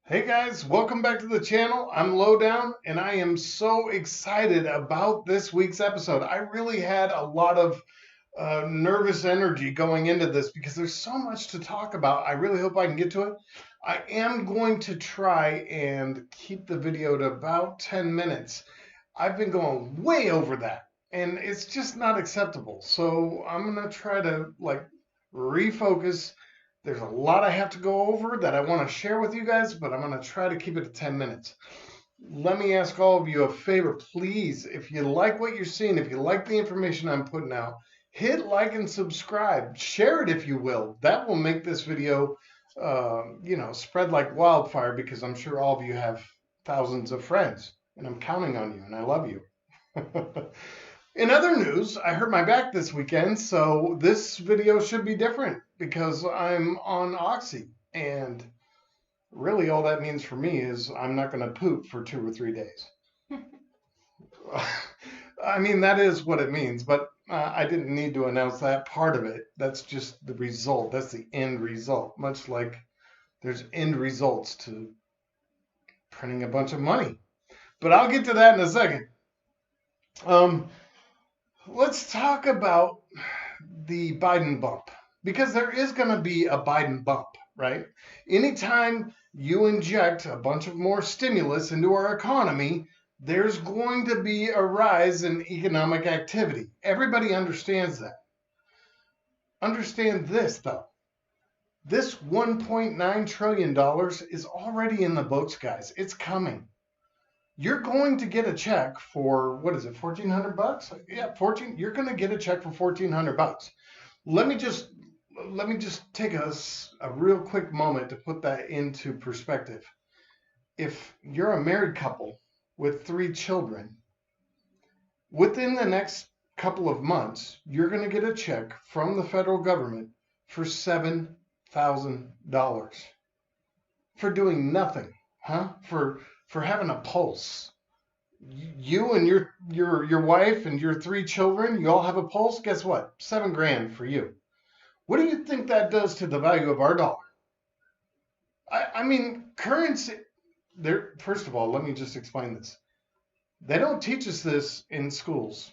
Hey guys, welcome back to the channel. I'm Lowdown and I am so excited about this week's episode. I really had a lot of nervous energy going into this because there's so much to talk about. I really hope I can get to it. I am going to try and keep the video to about 10 minutes. I've been going way over that and it's just not acceptable. So I'm going to try to refocus. There's a lot I have to go over that I want to share with you guys, but I'm going to try to keep it to 10 minutes. Let me ask all of you a favor, please. If you like what you're seeing, if you like the information I'm putting out, hit like and subscribe. Share it if you will. That will make this video, spread like wildfire because I'm sure all of you have thousands of friends, and I'm counting on you, and I love you. In other news, I hurt my back this weekend, so this video should be different because I'm on Oxy. And really, all that means for me is I'm not going to poop for 2 or 3 days. I mean, that is what it means, but I didn't need to announce that part of it. That's just the result. That's the end result. Much like there's end results to printing a bunch of money. But I'll get to that in a second. Um, let's talk about the Biden bump because there is going to be a Biden bump, right? Anytime you inject a bunch of more stimulus into our economy, there's going to be a rise in economic activity. Everybody understands that. Understand this, though. This $1.9 trillion is already in the books, guys. It's coming. You're going to get a check for, what is it, 1,400 bucks? Yeah, 14. You're going to get a check for 1,400 bucks. Let me just take a real quick moment to put that into perspective. If you're a married couple with 3 children, within the next couple of months, you're going to get a check from the federal government for $7,000 for doing nothing, huh? For having a pulse. You and your wife and your 3 children, you all have a pulse. Guess what? 7 grand for you. What do you think that does to the value of our dollar? I mean, currency. There. First of all, let me just explain this. They don't teach us this in schools.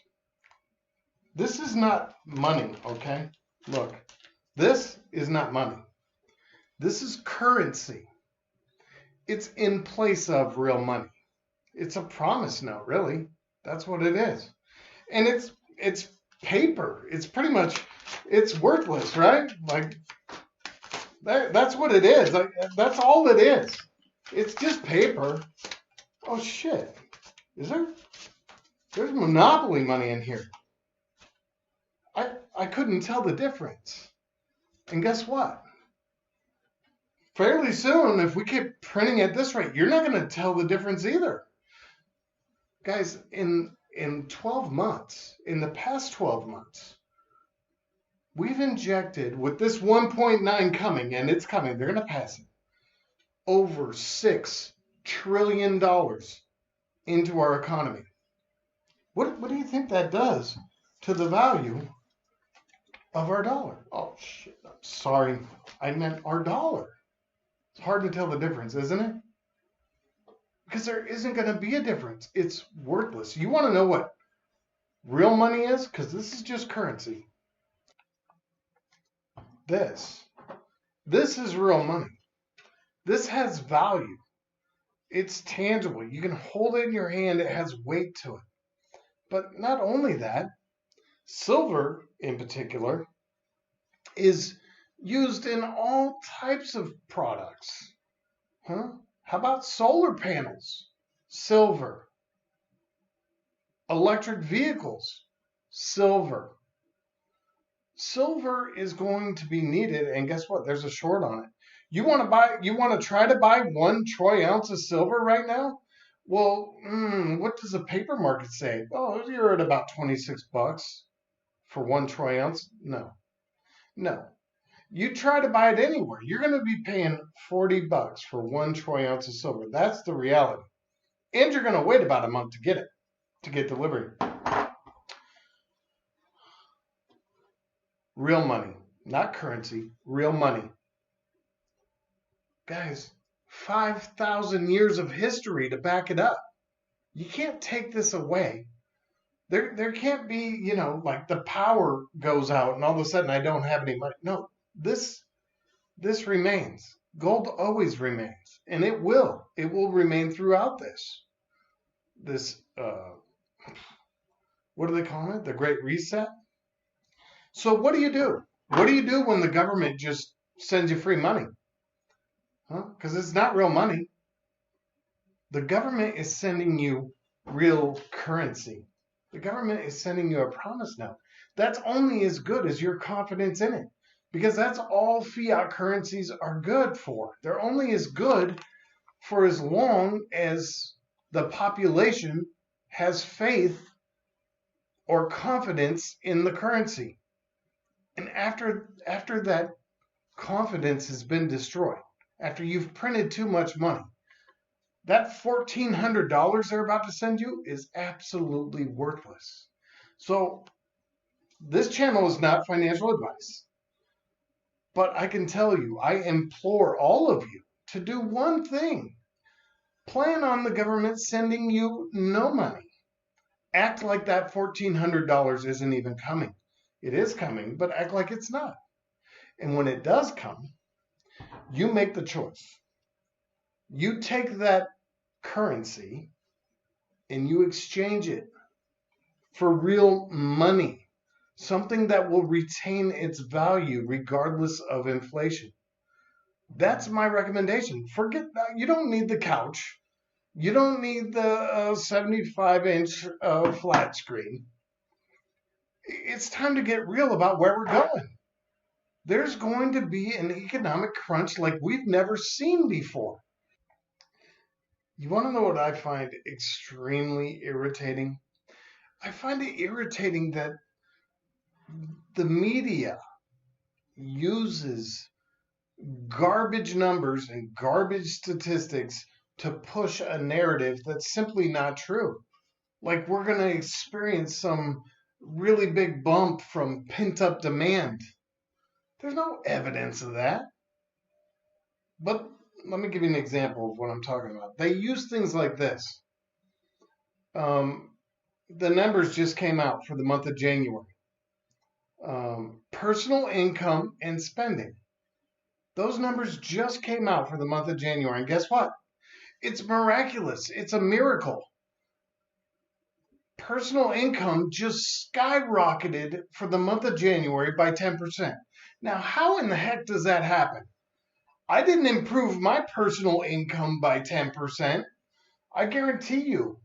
This is not money, okay? Look, this is not money. This is currency. It's in place of real money. It's a promise note, really. That's what it is. And it's paper. It's pretty much it's worthless, right? Like that's what it is. Like, that's all it is. It's just paper. Oh shit. Is there? There's monopoly money in here. I couldn't tell the difference. And guess what? Fairly soon, if we keep printing at this rate, you're not going to tell the difference either. Guys, in 12 months, in the past 12 months, we've injected with this 1.9 coming, and it's coming, they're going to pass it, over $6 trillion into our economy. What do you think that does to the value of our dollar? Oh, shit. I'm sorry. I meant our dollar. It's hard to tell the difference, isn't it? Because there isn't going to be a difference. It's worthless. You want to know what real money is? Because this is just currency. This. This is real money. This has value. It's tangible. You can hold it in your hand. It has weight to it. But not only that, silver in particular is used in all types of products. Huh? How about solar panels? Silver. Electric vehicles? Silver. Silver is going to be needed, and guess what? There's a short on it. You want to try to buy 1 troy ounce of silver right now? Well, what does the paper market say? Oh, you're at about 26 bucks for 1 troy ounce. No. You try to buy it anywhere, you're going to be paying 40 bucks for 1 troy ounce of silver. That's the reality. And you're going to wait about a month to get it, to get delivery. Real money, not currency, real money. Guys, 5,000 years of history to back it up. You can't take this away. There can't be, like the power goes out and all of a sudden I don't have any money. No, this remains. Gold always remains, and it will. It will remain throughout this what do they call it? The Great Reset. So what do you do? What do you do when the government just sends you free money? Huh? Because it's not real money. The government is sending you real currency. The government is sending you a promise note. That's only as good as your confidence in it, because that's all fiat currencies are good for. They're only as good for as long as the population has faith or confidence in the currency. And after that confidence has been destroyed, after you've printed too much money, that $1,400 they're about to send you is absolutely worthless. So this channel is not financial advice, but I can tell you, I implore all of you to do one thing. Plan on the government sending you no money. Act like that $1,400 isn't even coming. It is coming, but act like it's not. And when it does come, you make the choice. You take that currency and you exchange it for real money, something that will retain its value regardless of inflation. That's my recommendation. Forget that. You don't need the couch. You don't need the 75-inch flat screen. It's time to get real about where we're going. There's going to be an economic crunch like we've never seen before. You want to know what I find extremely irritating? I find it irritating that the media uses garbage numbers and garbage statistics to push a narrative that's simply not true. Like we're going to experience some really big bump from pent up demand. There's no evidence of that. But let me give you an example of what I'm talking about. They use things like this. The numbers just came out for the month of January. Personal income and spending. Those numbers just came out for the month of January. And guess what? It's miraculous. It's a miracle. Personal income just skyrocketed for the month of January by 10%. Now, how in the heck does that happen? I didn't improve my personal income by 10%. I guarantee you,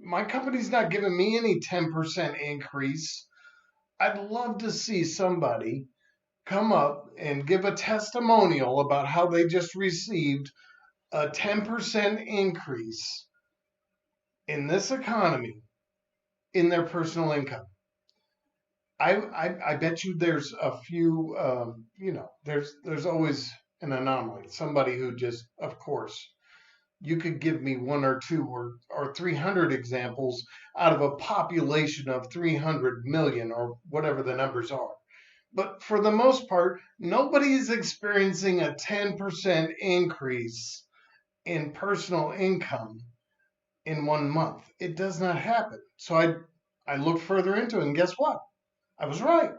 my company's not giving me any 10% increase. I'd love to see somebody come up and give a testimonial about how they just received a 10% increase in this economy in their personal income. I bet you there's a few, there's always an anomaly. Somebody who just, of course, you could give me one or two or 300 examples out of a population of 300 million or whatever the numbers are. But for the most part, nobody is experiencing a 10% increase in personal income in 1 month. It does not happen. So I looked further into it, and guess what? I was right.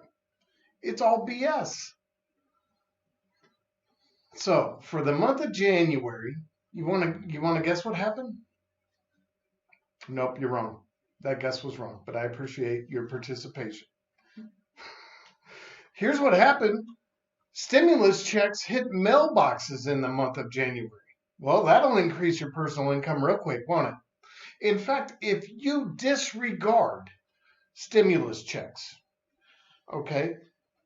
It's all BS. So for the month of January, you want to guess what happened? Nope, you're wrong. That guess was wrong, but I appreciate your participation. Here's what happened. Stimulus checks hit mailboxes in the month of January. Well, that'll increase your personal income real quick, won't it? In fact, if you disregard stimulus checks, okay,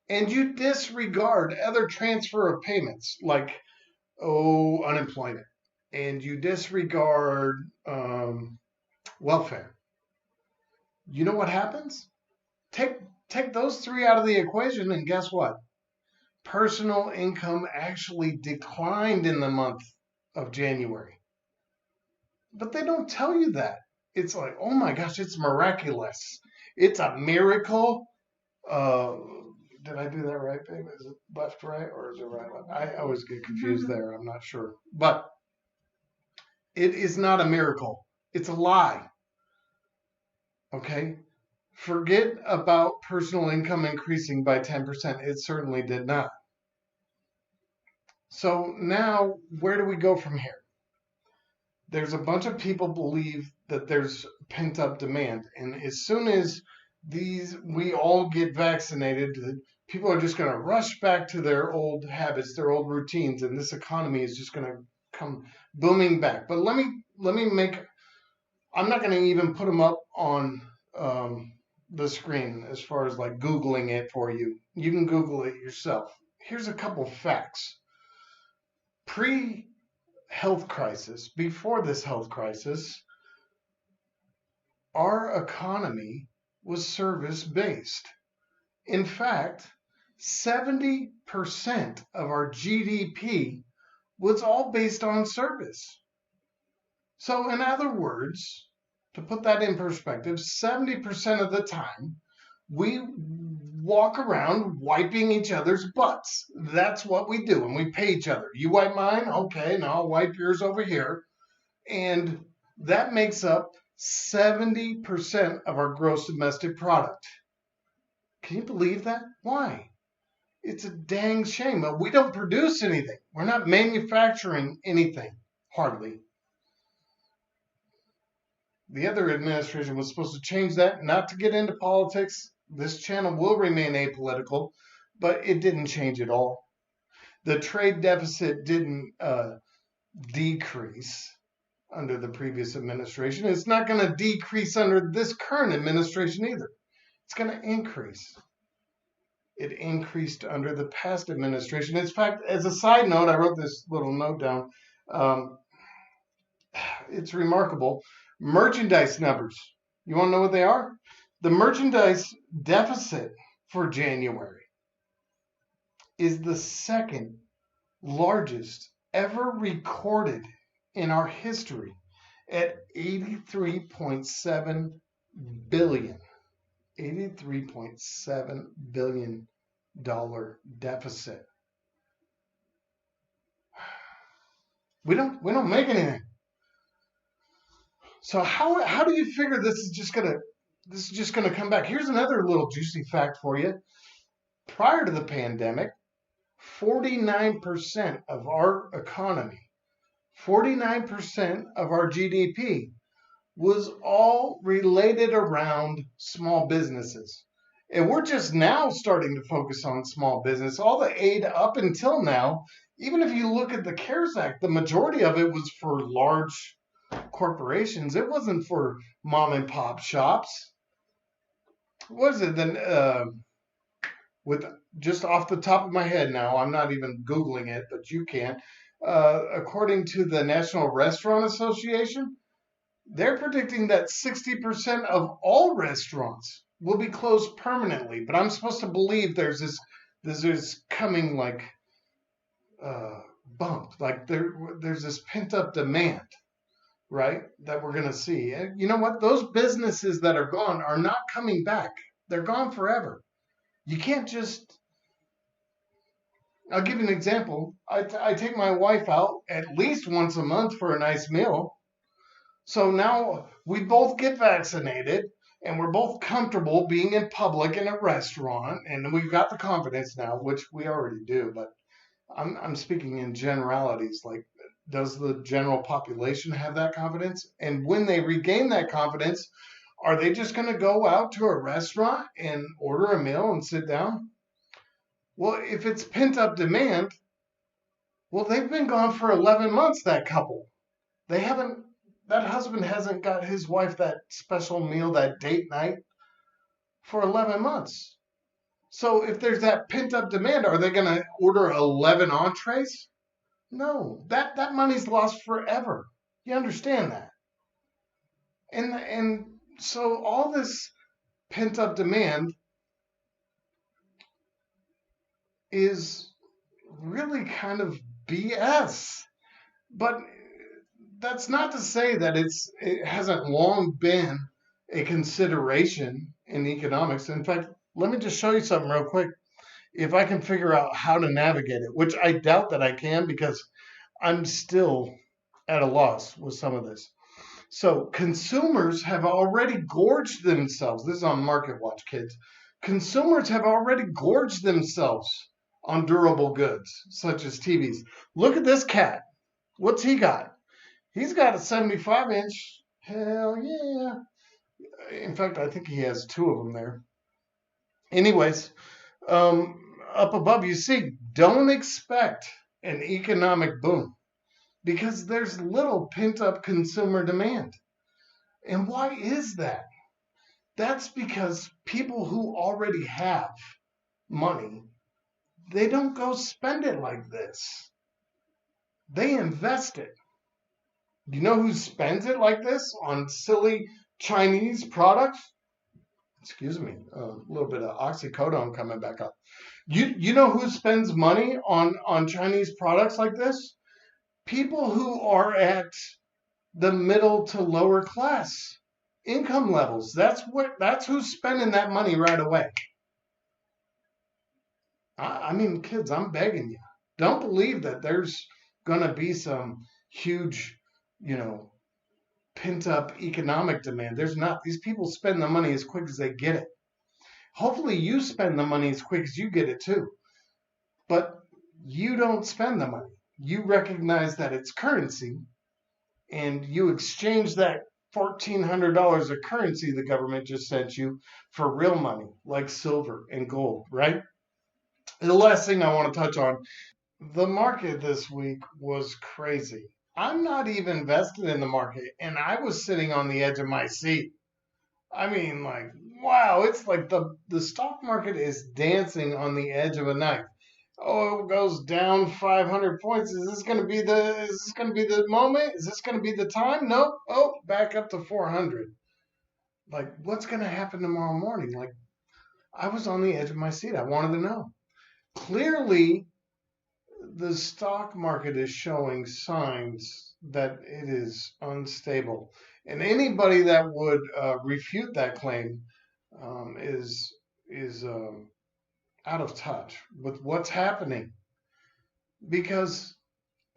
and you disregard other transfer of payments like, unemployment, and you disregard welfare, you know what happens? Take those three out of the equation, and guess what? Personal income actually declined in the month of January. But they don't tell you that. It's like, oh my gosh, it's miraculous. It's a miracle. Did I do that right, babe? Is it left, right, or is it right, left? I always get confused there. I'm not sure. But it is not a miracle. It's a lie. Okay? Forget about personal income increasing by 10%. It certainly did not. So now, where do we go from here? There's a bunch of people believe that there's pent up demand, and as soon as we all get vaccinated, people are just going to rush back to their old habits, their old routines, and this economy is just going to come booming back. But let me make. I'm not going to even put them up on the screen as far as like Googling it for you. You can Google it yourself. Here's a couple facts. Pre-health crisis, before this health crisis, our economy was service-based. In fact, 70% of our GDP was all based on service. So in other words, to put that in perspective, 70% of the time, we walk around wiping each other's butts. That's what we do, and we pay each other. You wipe mine? Okay, now I'll wipe yours over here. And that makes up 70% of our gross domestic product. Can you believe that? Why? It's a dang shame. We don't produce anything. We're not manufacturing anything, hardly. The other administration was supposed to change that, not to get into politics. This channel will remain apolitical, but it didn't change at all. The trade deficit didn't decrease under the previous administration. It's not going to decrease under this current administration either. It's going to increase. It increased under the past administration. In fact, as a side note, I wrote this little note down. It's remarkable. Merchandise numbers. You want to know what they are? The merchandise deficit for January is the second largest ever recorded in our history at $83.7 billion. $83.7 billion deficit. We don't make anything. So how do you figure this is just gonna come back? Here's another little juicy fact for you. Prior to the pandemic, 49% of our economy, 49% of our GDP was all related around small businesses. And we're just now starting to focus on small business. All the aid up until now, even if you look at the CARES Act, the majority of it was for large corporations. It wasn't for mom and pop shops. What is it then? With just off the top of my head now, I'm not even Googling it, but you can. According to the National Restaurant Association, they're predicting that 60% of all restaurants will be closed permanently. But I'm supposed to believe there's this coming like bump, like there's this pent up demand, right? That we're gonna see. And you know what? Those businesses that are gone are not coming back. They're gone forever. You can't just. I'll give you an example. I take my wife out at least once a month for a nice meal. So now we both get vaccinated and we're both comfortable being in public in a restaurant, and we've got the confidence now, which we already do, but I'm speaking in generalities. Like, does the general population have that confidence? And when they regain that confidence, are they just going to go out to a restaurant and order a meal and sit down? Well, if it's pent up demand, well, they've been gone for 11 months, that couple. That husband hasn't got his wife that special meal, that date night, for 11 months. So if there's that pent up demand, are they going to order 11 entrees? No, that money's lost forever. You understand that? And so all this pent up demand is really kind of BS. But that's not to say that it hasn't long been a consideration in economics. In fact, let me just show you something real quick. if I can figure out how to navigate it, which I doubt that I can because I'm still at a loss with some of this. So consumers have already gorged themselves. This is on Market Watch, kids. Consumers have already gorged themselves on durable goods, such as TVs. Look at this cat. What's he got? He's got a 75-inch. Hell yeah. In fact, I think he has two of them there. Anyways, up above, you see, don't expect an economic boom because there's little pent up consumer demand. And why is that? That's because people who already have money, they don't go spend it like this. They invest it. You know who spends it like this on silly Chinese products? Excuse me, a little bit of oxycodone coming back up. You know who spends money on Chinese products like this? People who are at the middle to lower class income levels. That's who's spending that money right away. I mean, kids, I'm begging you. Don't believe that there's gonna be some huge, you know, pent up economic demand. There's not. These people spend the money as quick as they get it. Hopefully you spend the money as quick as you get it too. But you don't spend the money. You recognize that it's currency and you exchange that $1,400 of currency the government just sent you for real money, like silver and gold, right? And the last thing I want to touch on, the market this week was crazy. I'm not even invested in the market, and I was sitting on the edge of my seat. I mean, like, wow, it's like the stock market is dancing on the edge of a knife. Oh, it goes down 500 points. Is this going to be the moment? Is this going to be the time? Nope. Oh, back up to 400. Like, what's going to happen tomorrow morning? Like, I was on the edge of my seat. I wanted to know. Clearly, the stock market is showing signs that it is unstable. And anybody that would refute that claim is out of touch with what's happening because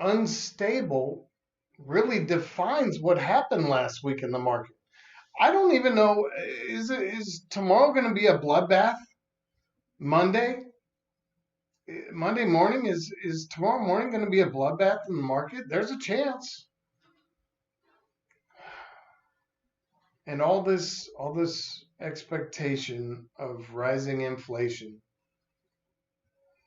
unstable really defines what happened last week in the market. I don't even know, is tomorrow going to be a bloodbath? Monday? Monday morning is tomorrow morning going to be a bloodbath in the market? There's a chance. And all this expectation of rising inflation.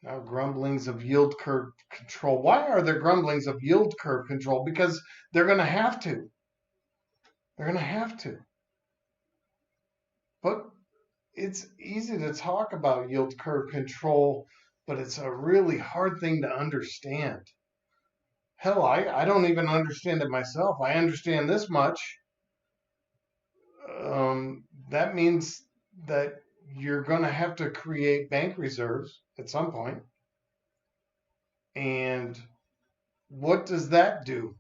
Now grumblings of yield curve control. Why are there grumblings of yield curve control? Because they're going to have to. They're going to have to. But it's easy to talk about yield curve control, but it's a really hard thing to understand. Hell, I don't even understand it myself. I understand this much. That means that you're going to have to create bank reserves at some point. And what does that do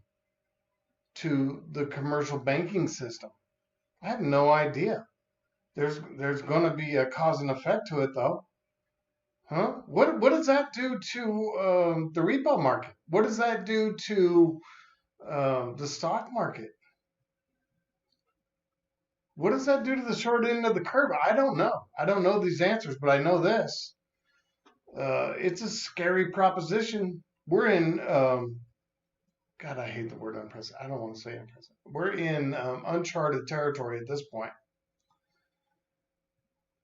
to the commercial banking system? I have no idea. There's going to be a cause and effect to it, though. Huh? What does that do to the repo market? What does that do to the stock market? What does that do to the short end of the curve? I don't know. I don't know these answers, but I know this. It's a scary proposition. We're in, God, I hate the word unprecedented. I don't want to say unprecedented. We're in uncharted territory at this point.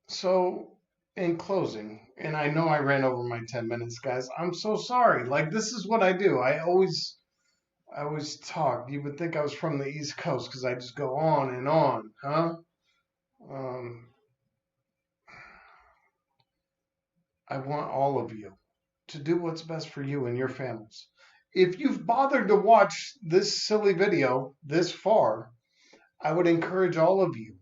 So, in closing, and I know I ran over my 10 minutes, guys. I'm so sorry. Like, this is what I do. I always talk. You would think I was from the East Coast because I just go on and on, huh? Um, I want all of you to do what's best for you and your families. If you've bothered to watch this silly video this far, I would encourage all of you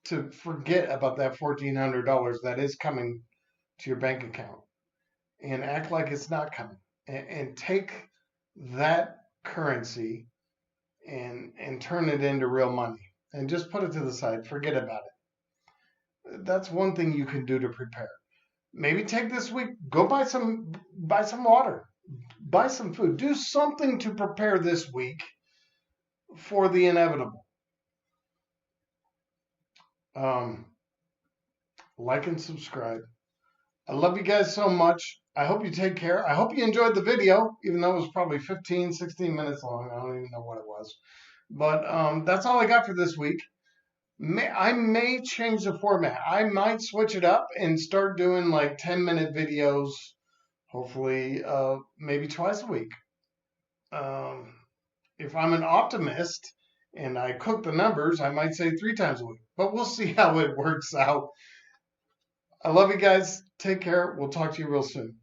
to forget about that $1,400 that is coming to your bank account and act like it's not coming and take that currency and turn it into real money and just put it to the side. Forget about it. That's one thing you can do to prepare. maybe take this week, go buy some water, buy some food, do something to prepare this week for the inevitable. Um, like and subscribe. I love you guys so much. I hope you take care. I hope you enjoyed the video, even though it was probably 15, 16 minutes long. I don't even know what it was. But that's all I got for this week. I may change the format. I might switch it up and start doing like 10-minute videos, hopefully, maybe twice a week. Um, if I'm an optimist and I cook the numbers, I might say 3 times a week. But we'll see how it works out. I love you guys. Take care. We'll talk to you real soon.